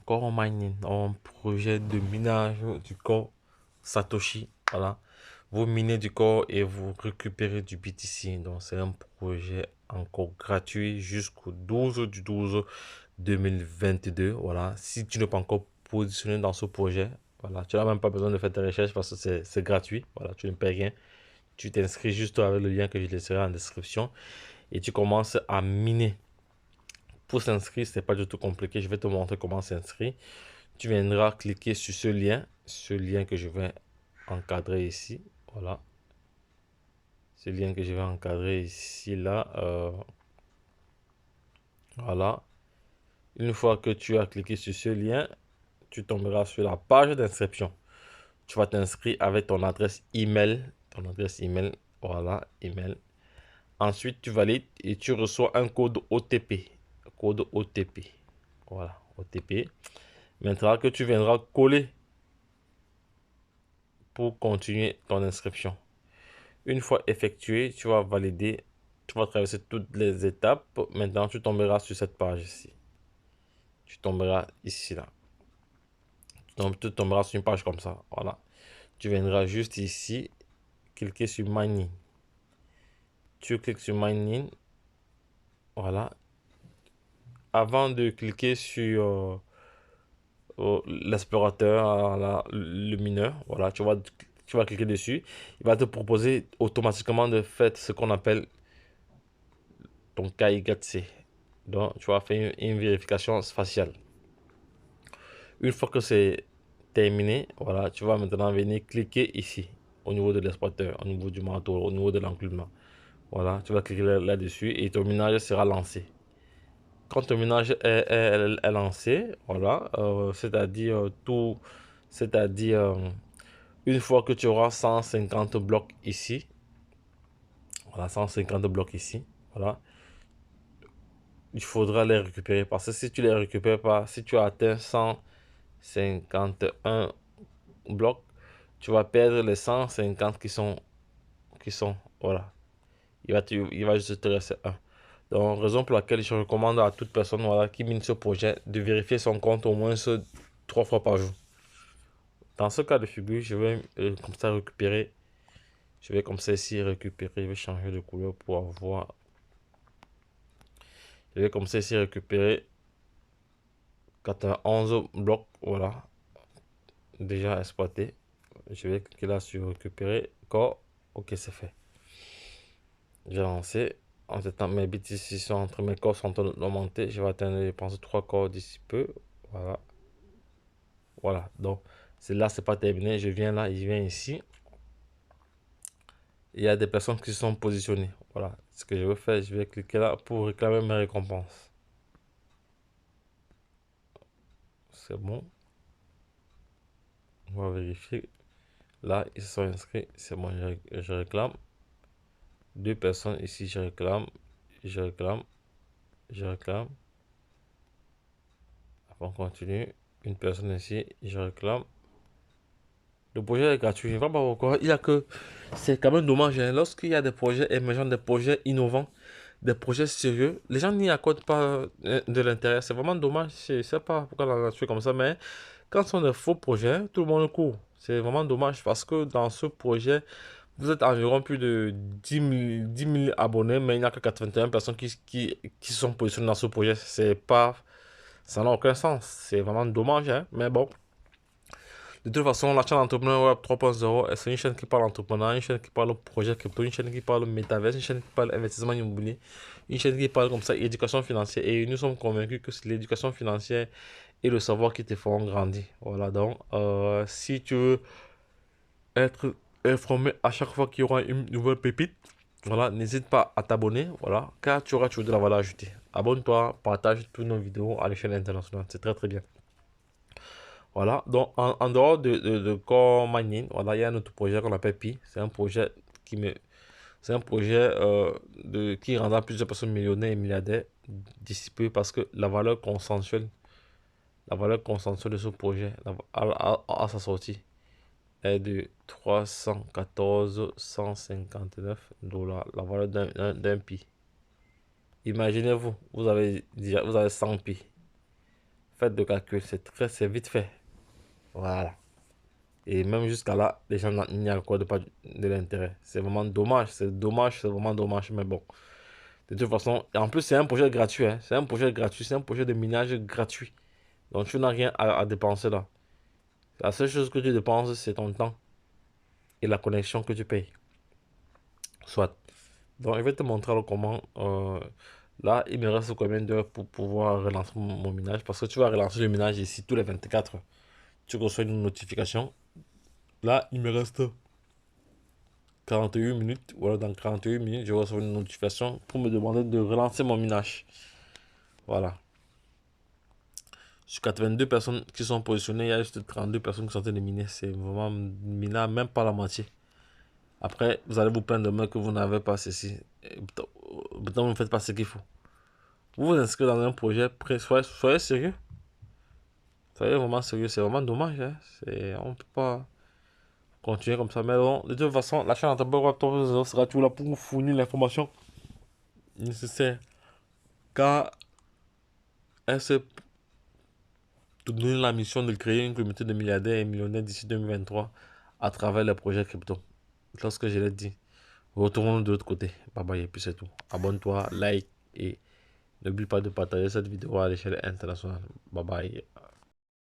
Core Mining, un projet de minage du corps Satoshi. Voilà. Vous minez du corps et vous récupérez du BTC. Donc, c'est un projet encore gratuit jusqu'au 12 du 12 2022. Voilà. Si tu n'es pas encore positionné dans ce projet, voilà, tu n'as même pas besoin de faire tes recherches parce que c'est gratuit. Voilà, tu ne payes rien. Tu t'inscris juste avec le lien que je laisserai en description et tu commences à miner. Pour s'inscrire, c'est pas du tout compliqué. Je vais te montrer comment s'inscrire. Tu viendras cliquer sur ce lien que je vais encadrer ici. Voilà. Ce lien que je vais encadrer ici, là. Voilà. Une fois que tu as cliqué sur ce lien, tu tomberas sur la page d'inscription. Tu vas t'inscrire avec ton adresse email. Ton adresse email. Voilà, email. Ensuite, tu valides et tu reçois un code OTP. Code OTP. Voilà, OTP. Maintenant que tu viendras coller pour continuer ton inscription. Une fois effectué, tu vas valider, tu vas traverser toutes les étapes. Maintenant, tu tomberas sur cette page ici. Tu tomberas ici, là. Tu tomberas sur une page comme ça. Voilà. Tu viendras juste ici, cliquer sur Mining. Tu cliques sur Mining. Voilà. Avant de cliquer sur l'explorateur, le mineur, voilà, tu vas cliquer dessus. Il va te proposer automatiquement de faire ce qu'on appelle ton KYC. Donc, tu vas faire une vérification faciale. Une fois que c'est terminé, voilà, tu vas maintenant venir cliquer ici, au niveau de l'exploiteur, au niveau du manteau, au niveau de l'enclume. Voilà, tu vas cliquer là-dessus et ton minage sera lancé. Quand ton minage est lancé, voilà, c'est-à-dire une fois que tu auras 150 blocs ici, voilà, 150 blocs ici, voilà, il faudra les récupérer parce que si tu les récupères pas, si tu as atteint 151 blocs, tu vas perdre les 150 voilà. Il va juste te rester un. Donc, raison pour laquelle je recommande à toute personne voilà, qui mine ce projet de vérifier son compte au moins 3 fois par jour. Dans ce cas de figure, je vais comme ça récupérer. Je vais comme ça ici récupérer. Je vais changer de couleur pour avoir. Je vais comme ça ici récupérer 91 blocs. Voilà. Déjà exploité. Je vais cliquer là sur récupérer. Corps. Ok, c'est fait. J'ai lancé. En ce temps, mes BTC sont entre mes corps sont en train d'augmenter. Je vais atteindre, je pense, 3 corps d'ici peu. Voilà. Voilà. Donc, c'est là, c'est pas terminé. Je viens là, je viens ici. Il y a des personnes qui sont positionnées. Voilà. Ce que je vais faire, je vais cliquer là pour réclamer mes récompenses. C'est bon. On va vérifier. Là, ils se sont inscrits. C'est bon, je réclame. 2 personnes ici, je réclame. Je réclame. Je réclame. Après, on continue. Une personne ici, je réclame. Le projet est gratuit. Je ne vois pas pourquoi. Il y a que. C'est quand même dommage. Hein. Lorsqu'il y a des projets émergents, des projets innovants, des projets sérieux, les gens n'y accordent pas de l'intérêt. C'est vraiment dommage. Je ne sais pas pourquoi la nature est comme ça. Mais quand ce sont des faux projets, tout le monde court. C'est vraiment dommage parce que dans ce projet, vous êtes environ plus de 10 000 abonnés, mais il n'y a que 81 personnes qui sont positionnées dans ce projet. C'est pas. Ça n'a aucun sens. C'est vraiment dommage. Hein. Mais bon. De toute façon, la chaîne Entrepreneur Web 3.0, c'est une chaîne qui parle entrepreneuriat, une chaîne qui parle projet crypto, une chaîne qui parle métaverse, une chaîne qui parle investissement immobilier, une chaîne qui parle comme ça éducation financière. Et nous sommes convaincus que c'est l'éducation financière et le savoir qui te feront grandir. Voilà, donc si tu veux être informé à chaque fois qu'il y aura une nouvelle pépite, voilà, n'hésite pas à t'abonner, voilà, car tu auras toujours de la valeur ajoutée. Abonne-toi, partage toutes nos vidéos à l'échelle internationale, c'est très très bien. Voilà, donc en dehors de Core Mining, voilà, il y a un autre projet qu'on appelle Pi. C'est un projet c'est un projet qui rendra plusieurs personnes millionnaires et milliardaires d'ici peu parce que la valeur consensuelle de ce projet à sa sortie est de 314 159 dollars, la valeur d'un Pi. Imaginez-vous, vous avez 100 Pi. Faites le calcul, c'est vite fait. Voilà. Et même jusqu'à là, les gens n'y accordent pas de l'intérêt. C'est vraiment dommage, c'est vraiment dommage, mais bon. De toute façon, et en plus, c'est un projet gratuit, hein. C'est un projet gratuit, c'est un projet de minage gratuit. Donc, tu n'as rien à dépenser là. La seule chose que tu dépenses, c'est ton temps et la connexion que tu payes. Soit. Donc, je vais te montrer alors comment. Là, il me reste combien d'heures pour pouvoir relancer mon minage. Parce que tu vas relancer le minage ici tous les 24 heures. Tu reçois une notification. Là, il me reste 41 minutes. Voilà, dans 48 minutes, je reçois une notification pour me demander de relancer mon minage. Voilà. Sur 82 personnes qui sont positionnées, il y a juste 32 personnes qui sont en train de miner. C'est vraiment minable, même pas la moitié. Après, vous allez vous plaindre demain que vous n'avez pas ceci. Pourtant, vous ne faites pas ce qu'il faut. Vous vous inscrivez dans un projet, soyez sérieux. Soyez vraiment sérieux, c'est vraiment dommage. Hein. On ne peut pas continuer comme ça. Mais bon, de toute façon, la chaîne Antabor sera toujours là pour vous fournir l'information nécessaire. Car elle s'est donné la mission de créer une communauté de milliardaires et millionnaires d'ici 2023 à travers les projets crypto. Lorsque je l'ai dit, retournons de l'autre côté. Bye bye, et puis c'est tout. Abonne-toi, like et n'oublie pas de partager cette vidéo à l'échelle internationale. Bye bye.